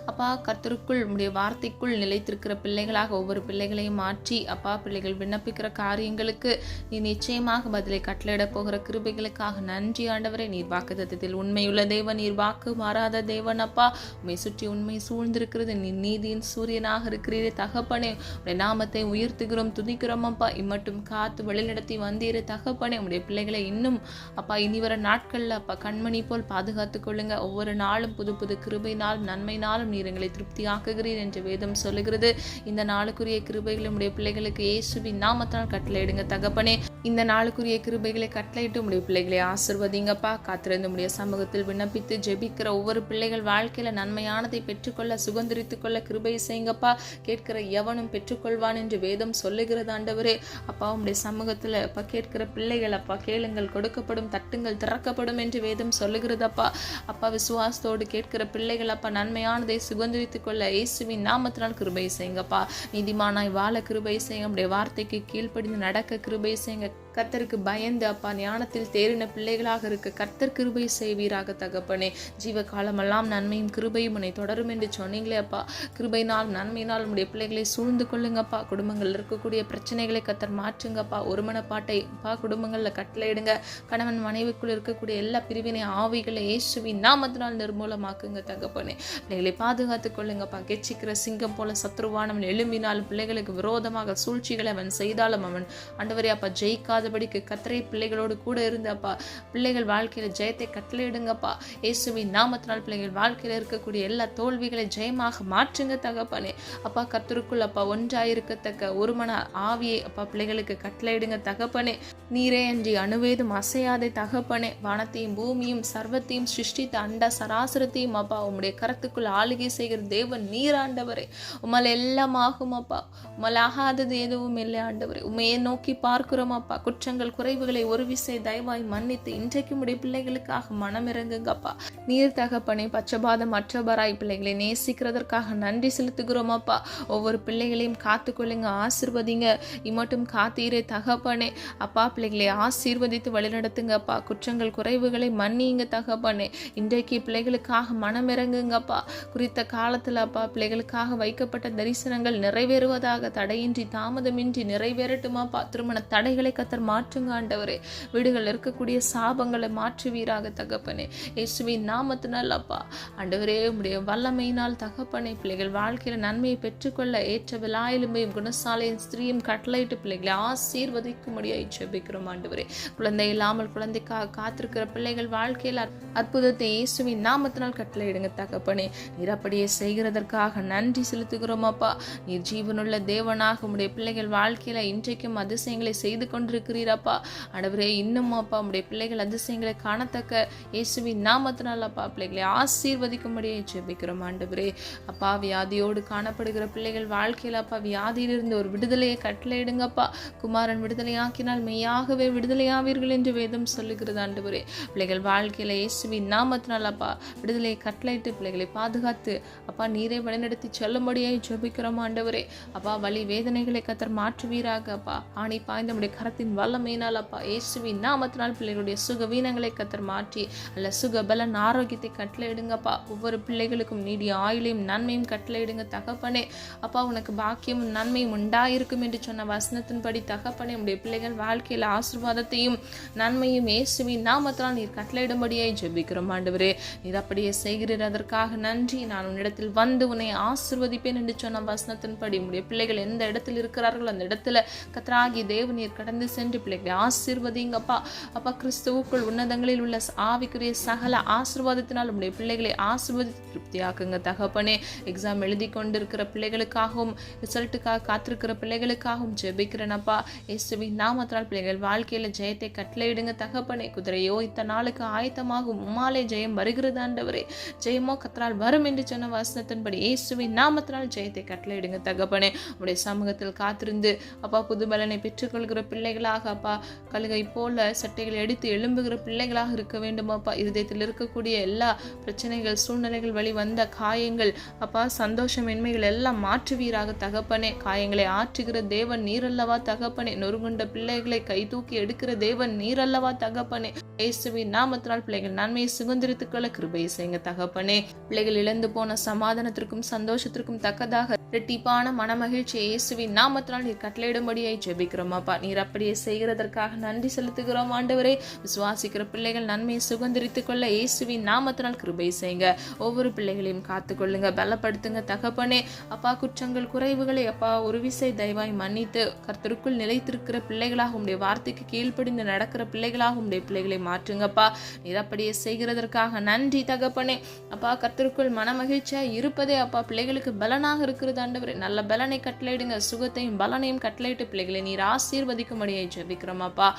அப்பா கர்த்தருக்குள் உடைய வார்த்தைக்குள் நிலைத்திருக்கிற பிள்ளைகளாக ஒவ்வொரு பிள்ளைகளையும் மாற்றி அப்பா பிள்ளைகள் விண்ணப்பிக்கிற காரியங்களுக்கு நீ நிச்சயமாக பதிலை கட்டளையிட போகிற கிருபைகளுக்காக நன்றி ஆண்டவரே. நீர் வாக்குத்தத்தத்தில் உண்மையுள்ள தேவன், நீர் வாக்கு மாறாத தேவன் அப்பா. உண்மை சுற்றி உண்மை சூழ்ந்திருக்கிறது. நீ நீதியின் சூரியனாக இருக்கிறீரே தகப்பனே. உடைய நாமத்தை உயர்த்துகிறோம், துதிக்கிறோம் அப்பா. இம்மட்டும் காத்து வழிநடத்தி வந்தீர தகப்பனே. உடைய பிள்ளைகளை இன்னும் அப்பா இனி வர நாட்கள்ல அப்பா கண்மணி போல் பாதுகாத்துக் கொள்ளுங்க. ஒவ்வொரு நாளும் புது புது கிருபையினாலும் நன்மையினாலும் நீர் எங்களை திருப்தி ஆக்குகிறீர் என்று வேதம் சொல்லுகிறது. இந்த நாளுக்குரிய கிருபைகளை உடைய பிள்ளைகளுக்கு இயேசுவின் நாமத்தினால் கட்டளையிடுங்க தகப்பனே. இந்த நாளுக்குரிய கிருபைகளை கட்டளையிட்டு உடைய பிள்ளைகளை ஆசிர்வதிங்கப்பா. காத்திருந்து உடைய சமூகத்தில் விண்ணப்பித்து ஜெபிக்கிற ஒவ்வொரு பிள்ளைகள் வாழ்க்கையில நன்மையானதை பெற்றுக்கொள்ள, சுதந்திரித்துக் கொள்ள கிருபை செய்யுங்கப்பா. கேட்கிற எவனும் பெற்றுக்கொள்வான் என்று வேதம் சொல்லுகிறது ஆண்டவரே. அப்பா உடைய சமூகத்துல அப்பா கேட்கிற பிள்ளைகள் அப்பா கேளுங்கள் கொடுக்கப்படும், தட்டுங்கள் திறக்கப்படும் என்று வேதம் சொல்லுகிறதப்பா. அப்பா விசுவாசத்தோடு கேட்கிற பிள்ளைகள் அப்பா நன்மையானதை சுதந்திரித்துக் கொள்ள இயேசுவின் நாமத்தினால் கிருபை செய்யுங்கப்பா. நீதிமானாய் வாழ கிருபை செய்யுங்க. உடைய வார்த்தைக்கு கீழ்ப்படிந்து நடக்க கிருபை செய்யுங்க. கர்த்தருக்கு பயந்து அப்பா ஞானத்தில் தேறின பிள்ளைகளாக இருக்க கர்த்தர் கிருபை செய்வீராக தகப்பனே. ஜீவ காலமெல்லாம் நன்மையும் கிருபையும் உன்னை தொடரும் என்று சொன்னீங்களே அப்பா. கிருபையினால் நன்மையினால் உடைய பிள்ளைகளை சூழ்ந்து கொள்ளுங்கப்பா. குடும்பங்கள் இருக்கக்கூடிய பிரச்சனைகளை கர்த்தர் மாற்றுங்கப்பா. ஒருமனப்பாட்டை அப்பா குடும்பங்களில் கட்டளையிடுங்க. கணவன் மனைவிக்குள் இருக்கக்கூடிய எல்லா பிரிவினை ஆவிகளை இயேசுவின் நாமத்தினால் நிர்மூலமாக்குங்க தகப்பனே. பிள்ளைகளை பாதுகாத்துக் கொள்ளுங்கப்பா. கெச்சிக்கிற சிங்கம் போல சத்ருவானவன் எழும்பினாலும் பிள்ளைகளுக்கு விரோதமாக சூழ்ச்சிகளை அவன் செய்தாலும் அவன் ஆண்டவரே அப்பா ஜெயிக்காத படிக்கு கர்த்தரே பிள்ளைகளோடு கூட இருந்து அப்பா பிள்ளைகள் வாழ்க்கையில ஜெயத்தை கட்டளையிடுங்கப்பா. இயேசுவின் நாமத்தினால் பிள்ளைகள் வாழ்க்கையில இருக்கக்கூடிய எல்லா தோல்விகளை ஜெயமாக மாற்றுங்க தகப்பனே. அப்பா கர்த்தருக்குள் அப்பா ஒன்றாயிருக்கத்தக்க ஒரு மன ஆவியை அப்பா பிள்ளைகளுக்கு கட்டளையிடுங்க தகப்பனே. நீரே அன்றி அணுவேதும் அசையாதே தகப்பனே. வானத்தையும் பூமியும் சர்வத்தையும் சிருஷ்டித்த அண்ட சராசரத்தையும் அப்பா உம்முடைய கரத்துக்குள் ஆளுகை செய்கிற தேவன் நீர் ஆண்டவரே. உம்மால் எல்லாம் ஆகும் அப்பா. உம்மால் ஆகாதது எதுவும் இல்லை ஆண்டவரே. உண்மையை நோக்கி பார்க்கிறோம் அப்பா. குற்றங்கள் குறைவுகளை ஒரு விசை தயவாய் மன்னித்து இன்றைக்கு உடைய பிள்ளைகளுக்காக மனம் இறங்குங்கப்பா. நீர் தகப்பனே பச்சபாதம் அற்றவராய் பிள்ளைகளை நேசிக்கிறதற்காக நன்றி செலுத்துகிறோம் அப்பா. ஒவ்வொரு பிள்ளைகளையும் காத்துக்கொள்ளுங்க, ஆசீர்வதிங்க. இம்மட்டும் காத்தீரே தகப்பனே. அப்பா பிள்ளைகளை ஆசீர்வதித்து வழிநடத்துங்க அப்பா. குற்றங்கள் குறைவுகளை மன்னிங்க தகப்பனே. இன்றைக்கு பிள்ளைகளுக்காக மனம் இறங்குங்கப்பா. குறித்த காலத்துல அப்பா பிள்ளைகளுக்காக வைக்கப்பட்ட தரிசனங்கள் நிறைவேறுவதாக, தடையின்றி தாமதமின்றி நிறைவேறட்டுமாப்பா. திருமண தடைகளை கர்த்தர் கத்தர் மாற்றுங்க ஆண்டவரே. வீடுகளில் இருக்கக்கூடிய சாபங்களை மாற்றுவீராக தகப்பனே. இயேசுவின் நாமத்தினால் அப்பா ஆண்டவரே உம்முடைய வல்லமையினால் தகப்பனே பிள்ளைகள் வாழ்க்கையில நன்மையை பெற்றுக்கொள்ள ஏற்ற விலாயிலுமையும் குணசாலையும் ஸ்திரீயும் கட்டளையிட்டு பிள்ளைகளை ஆசீர்வதிக்கும்படியாய் ஜெபிக்கிறோம் ஆண்டவரே. குழந்தை இல்லாமல் குழந்தைக்காக காத்திருக்கிற பிள்ளைகள் வாழ்க்கையில் அற்புதத்தை இயேசுவின் நாமத்தினால் கட்டளையிடுங்க தகப்பனே. நீர் அப்படியே செய்கிறதற்காக நன்றி செலுத்துகிறோம் அப்பா. நீர் ஜீவனுள்ள தேவனாக உம்முடைய பிள்ளைகள் வாழ்க்கையில இன்றைக்கும் அதிசயங்களை செய்து கொண்டிருக்கிறீரப்பா ஆண்டவரே. இன்னும் அப்பா உம்முடைய பிள்ளைகள் அதிசயங்களை காணத்தக்க இயேசுவின் நாமத்தினால் அப்பா பிள்ளைகளை ஆசீர்வதிக்கும்படியே ஜெபிக்கிறோம் ஆண்டவரே. அப்பா வியாதியோடு காணப்படுகிற பிள்ளைகள் வாழ்க்கையில் அப்பா வியாதியிலிருந்து ஒரு விடுதலையை கட்டளையிடுங்கப்பா. குமாரன் விடுதலையாக்கினால் மெய்யாகவே விடுதலையாவீர்கள் என்று வேதம் சொல்லுகிறது ஆண்டவரே. பிள்ளைகள் வாழ்க்கையில இயேசுவின் நாமத்தினால் அப்பா விடுதலையை கட்டளையிட்டு பிள்ளைகளை பாதுகாத்து அப்பா நீரை வழிநடத்தி செல்லும்படியாய் ஜெபிக்கிறோம் ஆண்டவரே. அப்பா வலி வேதனைகளை கத்தர் மாற்றுவீராக அப்பா. ஆணி பாய்ந்த நம்முடைய கரத்தின் வல்லமையினால் அப்பா இயேசுவின் நாமத்தினால் பிள்ளைகளுடைய சுகவீனங்களை கத்தர் மாற்றி அல்ல சுகபலன் ஆரோக்கியத்தை கட்டளையிடுங்கப்பா. ஒவ்வொரு பிள்ளைகளுக்கும் நீடிய ஆயுளையும் நன்மையும் கட்டளையிடுங்க தகப்பனே. அப்பா உனக்கு பாக்கியமும் நன்மையும் உண்டாயிருக்கும் என்று சொன்ன வசனத்தின்படி தகப்பனே உடைய பிள்ளைகள் வாழ்க்கையில் ஆசீர்வாதத்தையும் நன்மையும் இயேசுவின் நாமத்தினால் நீர் கட்டளையிடும்படியாய் ஜெபிக்கிறோம் ஆண்டவரே. நீர் அப்படியே செய்கிறீர், அதற்காக நன்றி. நான் உன்னிடத்தில் வந்து உன்னை ஆசீர்வதிப்பேன் என்று சொன்ன வசனத்தின்படி உடைய பிள்ளைகள் எந்த இடத்தில் இருக்கிறார்களோ அந்த இடத்துல கர்த்தராகிய தேவன் நீர் கடந்து சென்று பிள்ளைகளை ஆசீர்வதிங்கப்பா. அப்பா கிறிஸ்துவுக்குள் உன்னதங்களில் உள்ள ஆவிக்குரிய சகல ஆசீர்வாதத்தினால் உடைய பிள்ளைகளை ஆசீர்வதித்து திருப்தியாக்குங்க தகப்பனே. எக்ஸாம் எழுதி கொண்டிருக்கிற பிள்ளைகளுக்காகவும் ரிசல்ட்டுக்காக காத்திருக்கிற பிள்ளைகளுக்காகவும் ஜெபிக்கிறேனப்பா. இயேசுவின் நாமத்தினால் பிள்ளைகள் வாழ்க்கையில ஜெயத்தை கட்டளையிடுங்க தகப்பனே. குதிரையோ இத்தனை நாளுக்கு ஆயத்தமாகும், உம்மாலே ஜெயம் வருகிறது ஆண்டவரே. ஜெயமோ கத்தரால் வரும் என்று சொன்ன வசனத்தின்படி இயேசுவின் நாமத்தினால் ஜெயத்தை கட்டளையிடுங்க தகப்பனே. உடைய சமூகத்தில் காத்திருந்து அப்பா புது பலனை பெற்றுக்கொள்கிற பிள்ளைகளாக அப்பா கழுகை போல சட்டைகளை அடித்து எழும்புகிற பிள்ளைகளாக இருக்க வேண்டும் அப்பா. இருதயத்தில் இருக்கக்கூடிய எல்லா பிரச்சனைகள் சூழ்நிலைகள் வழி வந்த காயங்கள் அப்பா சந்தோஷமின்மைகள் எல்லாம் மாற்றுவீராக தகப்பனே. காயங்களை ஆற்றுகிற தேவன் நீரல்லவா தகப்பனே. நொறுங்குண்ட பிள்ளைகளை கை தூக்கி எடுக்கிற தேவன் நீரல்லவா தகப்பனே. இயேசுவின் நாமத்தினால் பிள்ளைகள் நன்மையை சுதந்திரித்துக் கொள்ள கிருபை செய்யுங்க தகப்பனே. பிள்ளைகள் இழந்து போன சமாதானத்திற்கும் சந்தோஷத்திற்கும் தக்கதாக இரட்டிப்பான மனமகிழ்ச்சி இயேசுவின் நாமத்தினால் நீர் கட்டளையிடும்படியாய் ஜெபிக்கிறோம் அப்பா. நீர் அப்படியே செய்கிறதற்காக நன்றி செலுத்துகிறோம் ஆண்டவரே. விசுவாசிக்கிற பிள்ளைகள் நன்மையை சுதந்திரித்துக் கொள்ள இயேசுவின் நாமத்தினால் கிருபை செய்யுங்க. ஒவ்வொரு பிள்ளைகளையும் காத்துக்கொள்ளுங்க, பலப்படுத்துங்க தகப்பனே. அப்பா குற்றங்கள் குறைவுகளை அப்பா ஒரு விசை தயவாய் மன்னித்து கர்த்தருக்குள் நிலைத்திருக்கிற பிள்ளைகளாக உடைய வார்த்தைக்கு கீழ்ப்படிந்து நடக்கிற பிள்ளைகளாக உடைய பிள்ளைகளை மாற்றுங்கப்பா. நீர் அப்படியே செய்கிறதற்காக நன்றி தகப்பனே. அப்பா கர்த்தருக்குள் மனமகிழ்ச்சியா இருப்பதே அப்பா பிள்ளைகளுக்கு பலனாக இருக்கிறது ஆண்டவரே. நல்ல பலனை கட்டளையிடுங்க, சுகத்தையும் பலனையும் கட்டளையிட்டு பிள்ளைகளை நீர் ஆசீர்வதிக்கும்படியாய் ஜெபிக்கிறோம் அப்பா.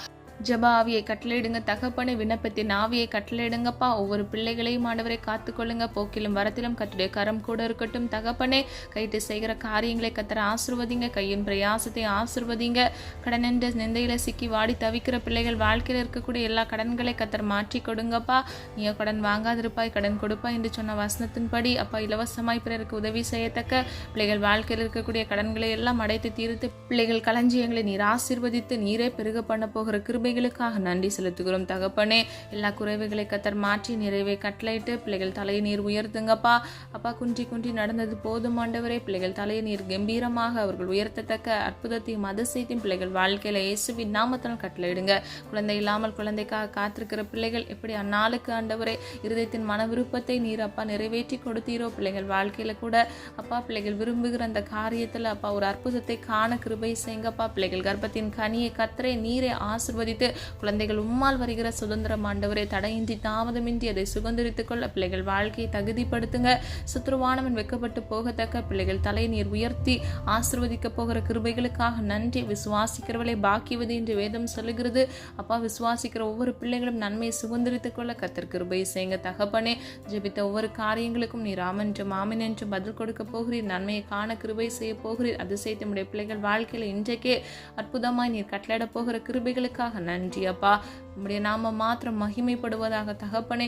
ஜெப ஆவியை கட்டளையிடுங்க தகப்பனே. விண்ணப்பத்தின் ஆவியை கட்டளையிடுங்கப்பா. ஒவ்வொரு பிள்ளைகளையும் ஆண்டவரை காத்துக்கொள்ளுங்க. போக்கிலும் வரத்திலும் கர்த்தருடைய கரம் கூட இருக்கட்டும் தகப்பனே. கைட்டு செய்கிற காரியங்களை கர்த்தர் ஆசீர்வதிங்க. கையின் பிரயாசத்தை ஆசீர்வதிங்க. கடன் என்ற நிந்தையில சிக்கி வாடி தவிக்கிற பிள்ளைகள் வாழ்க்கையில் இருக்கக்கூடிய எல்லா கடன்களை கர்த்தர் மாற்றி கொடுங்கப்பா. நீ கடன் வாங்காதிருப்பாய் கடன் கொடுப்பாய் என்று சொன்ன வசனத்தின்படி அப்பா இலவசமாய் பிறருக்கு உதவி செய்யத்தக்க பிள்ளைகள் வாழ்க்கையில் இருக்கக்கூடிய கடன்களை எல்லாம் அடைத்து தீர்த்து பிள்ளைகள் களஞ்சியங்களை நீர் ஆசீர்வதித்து நீரே பெருக பண்ண போகிற கிருபைகளுக்காக நன்றி செலுத்துகிறோம் தகப்பனே. எல்லா குறைவுகளை கத்தர் மாற்றி நிறைவை கட்டளையிட்டு பிள்ளைகள் தலையை நீர் உயர்த்துங்கப்பா. அப்பா குன்றி குன்றி நடந்தது போதும் ஆண்டவரே. பிள்ளைகள் தலையை நீர் கம்பீரமாக அவர்கள் உயர்த்தத்தக்க அற்புதத்தையும் அதிசயத்தையும் பிள்ளைகள் வாழ்க்கையில இயேசுவின் நாமத்தினால் கட்டளையிடுங்க. குழந்தை இல்லாமல் குழந்தைக்காக காத்திருக்கிற பிள்ளைகள் எப்படி அந்நாளுக்கு ஆண்டவரே இருதயத்தின் மன விருப்பத்தை நீர் அப்பா நிறைவேற்றி கொடுத்தீரோ பிள்ளைகள் வாழ்க்கையில கூட அப்பா பிள்ளைகள் விரும்புகிற அந்த காரியத்துல அப்பா ஒரு அற்புதத்தை காண கிருபை செய்யுங்கப்பா. பிள்ளைகள் கர்ப்பத்தின் கனியை கர்த்தரே நீரே ஆசீர்வதித்து குழந்தைகள் உம்மால் வருகிற சுதந்திரம் ஆண்டவரே தடையின்றி தாமதமின்றி அதை சுதந்திரித்துக் கொள்ள பிள்ளைகள் வாழ்க்கையை தகுதிப்படுத்துங்க. சுத்ருவானவன் வெக்கப்பட்டு போகத்தக்க பிள்ளைகள் தலை நீர் உயர்த்தி ஆசீர்வதிக்க போகிற கிருபைகளுக்காக நன்றி. விசுவாசிக்கிறவளை பாக்கியவது என்று வேதம் சொல்லுகிறது அப்பா. விசுவாசிக்கிற ஒவ்வொரு பிள்ளைகளும் நன்மையை சுதந்திரித்துக் கொள்ள கர்த்தர் கிருபை செய்யுங்க தகப்பனே. ஜெபித்த ஒவ்வொரு காரியங்களுக்கும் நீர் ஆமென் என்றும் ஆமென் என்றும் பதில் கொடுக்க போகிறீர். நன்மையை காண கிருபை செய்ய போகிறீர். அதிசயத்தை உடைய பிள்ளைகள் வாழ்க்கையில இன்றைக்கே அற்புதமாய் நீர் கட்டளையிட போகிற கிருபைகளுக்காக நன்றி அப்பா. உம்முடைய நாமம் மாத்திரம் மகிமைப்படுவதாக தகப்பனே.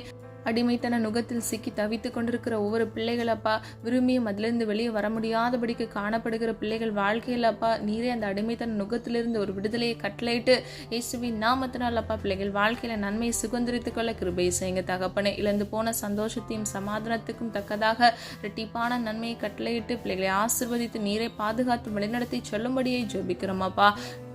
அடிமைத்தன நுகத்தில் சிக்கி தவித்து கொண்டிருக்கிற ஒவ்வொரு பிள்ளைகள் அப்பா, விரும்பியும் அதிலிருந்து வெளியே வர முடியாதபடிக்கு காணப்படுகிற பிள்ளைகள் வாழ்க்கையில் அப்பா, நீரே அந்த அடிமைத்தன நுகத்திலிருந்து ஒரு விடுதலையை கட்டளையிட்டு இயேசுவின் நாமத்தினால் அப்பா பிள்ளைகள் வாழ்க்கையில நன்மையை சுதந்திரித்துக் கொள்ள கிருபை செய்யுங்க தகப்பனே. இழந்து போன சந்தோஷத்தையும் சமாதானத்துக்கும் தக்கதாக இரட்டிப்பான நன்மையை கட்டளையிட்டு பிள்ளைகளை ஆசீர்வதித்து நீரை பாதுகாத்து வழிநடத்தி சொல்லும்படியை ஜெபிக்கிறோம் அப்பா.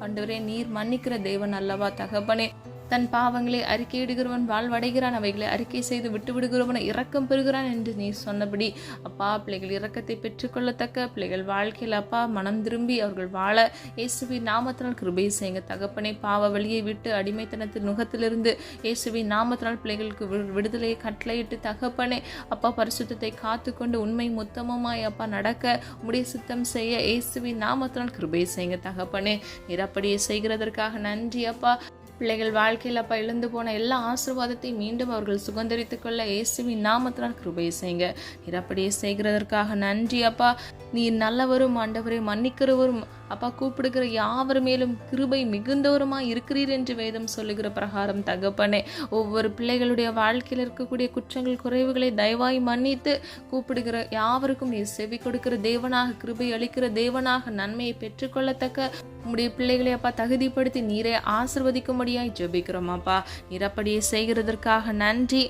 ஆண்டவரே, நீர் மன்னிக்கிற தேவன் அல்லவா தகப்பனே. தன் பாவங்களை அறிக்கையிடுகிறவன் வாழ்வடைகிறான், அவைகளை அறிக்கை செய்து விட்டு விடுகிறவன் இரக்கம் பெறுகிறான் என்று நீ சொன்னபடி அப்பா, பிள்ளைகள் இரக்கத்தை பெற்றுக்கொள்ளத்தக்க பிள்ளைகள் வாழ்க்கையில் அப்பா மனம் திரும்பி அவர்கள் வாழ இயேசுவின் நாமத்தினால் கிருபை செய்யுங்க தகப்பனே. பாவ வழியை விட்டு அடிமைத்தனத்தின் நுகத்திலிருந்து இயேசுவின் நாமத்தினால் பிள்ளைகளுக்கு விடுதலையை கட்டளையிட்டு தகப்பனே அப்பா, பரிசுத்தத்தை காத்துக்கொண்டு உண்மை முத்தமமாய் அப்பா நடக்க உம்முடைய சித்தம் செய்ய இயேசுவின் நாமத்தினால் கிருபை செய்யுங்க தகப்பனே. நீர் அப்படியே செய்கிறதற்காக நன்றி அப்பா. பிள்ளைகள் வாழ்க்கையில் அப்பா இழந்து போன எல்லா ஆசீர்வாதத்தையும் மீண்டும் அவர்கள் சுதந்திரித்துக் கொள்ள இயேசுவின் நாமத்தினால் கிருபை செய்யுங்க. நீர் அப்படியே செய்கிறதற்காக நன்றி அப்பா. நீர் நல்லவரும் ஆண்டவரை மன்னிக்கிறவரும் அப்பா, கூப்பிடுகிற யாவர் மேலும் கிருபை மிகுந்தவருமாய் இருக்கிறீர் என்று வேதம் சொல்லுகிற பிரகாரம் தகப்பனே, ஒவ்வொரு பிள்ளைகளுடைய வாழ்க்கையில் இருக்கக்கூடிய குற்றங்கள் குறைவுகளை தயவாய் மன்னித்து கூப்பிடுகிற யாவருக்கும் நீர் செவி கொடுக்கிற தேவனாக, கிருபை அளிக்கிற தேவனாக, நன்மையை பெற்றுக்கொள்ளத்தக்க உம்முடைய பிள்ளைகளை அப்பா தகுதிப்படுத்தி நீரை ஆசீர்வதிக்கும்படியாய் ஜெபிக்கிறோம் அப்பா. நீர் அப்படியே செய்கிறதற்காக நன்றி.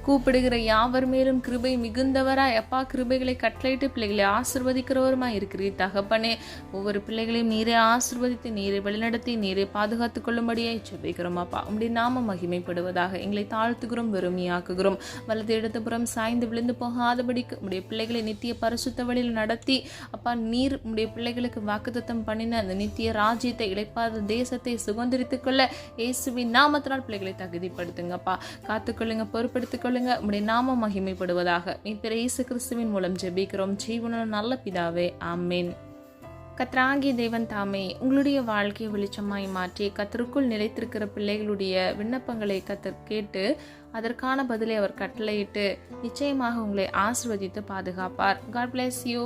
கூப்பிடுகிற யாவர் மேலும் கிருபை மிகுந்தவராய் அப்பா, கிருபைகளை கட்டளையிட்டு பிள்ளைகளை ஆசீர்வதிக்கிறவருமாய் இருக்கிறீர் தகப்பனே. ஒவ்வொரு பிள்ளைகளையும் நீரை ஆசீர்வதித்து நீரை வழிநடத்தி நீரை பாதுகாத்துக் கொள்ளும்படியாய் ஜெபிக்கிறோம் அப்பா. உம்முடைய நாமம் மகிமைப்படுவதாக. எங்களை தாழ்த்துகிறோம், வெறுமையாக்குகிறோம். வலது இடதுபுறம் சாய்ந்து விழுந்து போகாதபடிக்கு உம்முடைய பிள்ளைகளை நித்திய பரிசுத்த வழியில் நடத்தி அப்பா, நீர் உம்முடைய பிள்ளைகளுக்கு வாக்குத்தத்தம் பண்ணின அந்த நித்திய ராஜ்யத்தை, இளைப்பாத தேசத்தை சுதந்திரித்துக் கொள்ள இயேசுவின் நாமத்தினால் பிள்ளைகளை தகுதிப்படுத்துங்கப்பா. காத்துக்கொள்ளுங்க, பொறுப்படுத்திக் உம்முடைய நாமம் மகிமைப்படுவதாக. மீட்பர் இயேசு கிறிஸ்துவின் மூலம் ஜெபிக்கிறோம் ஜீவனுள்ள நல்ல பிதாவே, ஆமென். கர்த்தராகிய தேவன் தாமே உங்களுடைய வாழ்க்கையை வெளிச்சமாய் மாற்றி கர்த்தருக்குள் நிலைத்திருக்கிற பிள்ளைகளுடைய விண்ணப்பங்களை கர்த்தர் கேட்டு அதற்கான பதிலை அவர் கட்டளையிட்டு நிச்சயமாக உங்களை ஆசீர்வதித்து பாதுகாப்பார். God bless you.